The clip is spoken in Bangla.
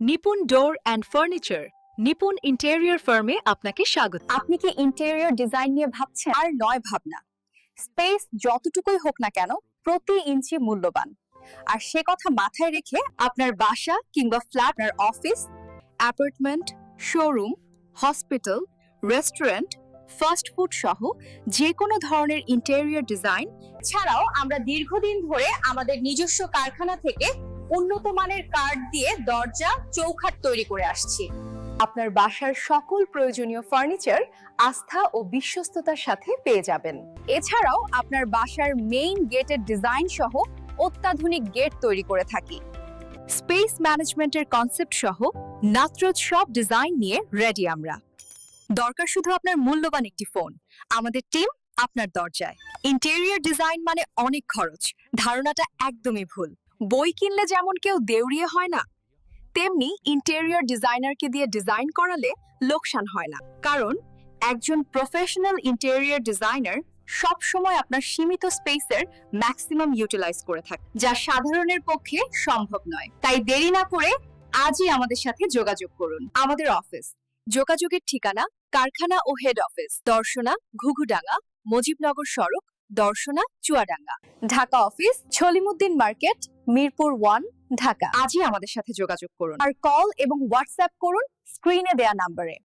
Nipun door and furniture, Nipun interior ফার্মে আপনাকে স্বাগত। আপনি কি ইন্টেরিয়র ডিজাইন নিয়ে ভাবছেন? আর নয় ভাবনা। স্পেস যতটুকুই হোক না কেন, প্রতি ইঞ্চি মূল্যবান। আর সে কথা মাথায় রেখে আপনার বাসা কিংবা ফ্ল্যাট, আপনার office, apartment, showroom, hospital, restaurant, fast food সহ যে কোনো ধরনের ইন্টেরিয়র ডিজাইন ছাড়াও আমরা দীর্ঘদিন ধরে আমাদের নিজস্ব কারখানা থেকে উন্নত মানের কাঠ দিয়ে দরজা, চৌখাট তৈরি করে আসছি। আপনার বাসার সকল প্রয়োজনীয় ফার্নিচার আস্থা ও বিশ্বস্ততার সাথে পেয়ে যাবেন। এছাড়াও আপনার বাসার মেইন গেটের ডিজাইন সহ অত্যাধুনিক গেট তৈরি করে থাকি। স্পেস ম্যানেজমেন্টের কনসেপ্ট সহ নাত্রজ সব ডিজাইন নিয়ে রেডি আমরা। দরকার শুধু আপনার মূল্যবান একটি ফোন, আমাদের টিম আপনার দরজায়। ইন্টেরিয়র ডিজাইন মানে অনেক খরচ, ধারণাটা একদমই ভুল। বই কিনলে যেমন কেউ দেউড়িয়ে হয় না, তেমনি ইন্টেরিয়র ডিজাইনারকে দিয়ে ডিজাইন করালে লোকসান হয় না। কারণ একজন প্রফেশনাল ইন্টেরিয়র ডিজাইনার সব সময় আপনার সীমিত স্পেসের ম্যাক্সিমাম ইউটিলাইজ করে থাকে, যা সাধারণের পক্ষে সম্ভব নয়। তাই দেরি না করে আজই আমাদের সাথে যোগাযোগ করুন। আমাদের অফিস, যোগাযোগের ঠিকানা কারখানা ও হেড অফিস, দর্শনা ঘুঘুডাঙ্গা, মুজিবনগর সড়ক, দর্শনা চুয়াডাঙ্গা। Dhaka office, Salimuddin market, Mirpur 1, Dhaka. আজই আমাদের সাথে যোগাযোগ করুন আর কল এবং হোয়াটসঅ্যাপ করুন স্ক্রিনে দেয়া নম্বরে।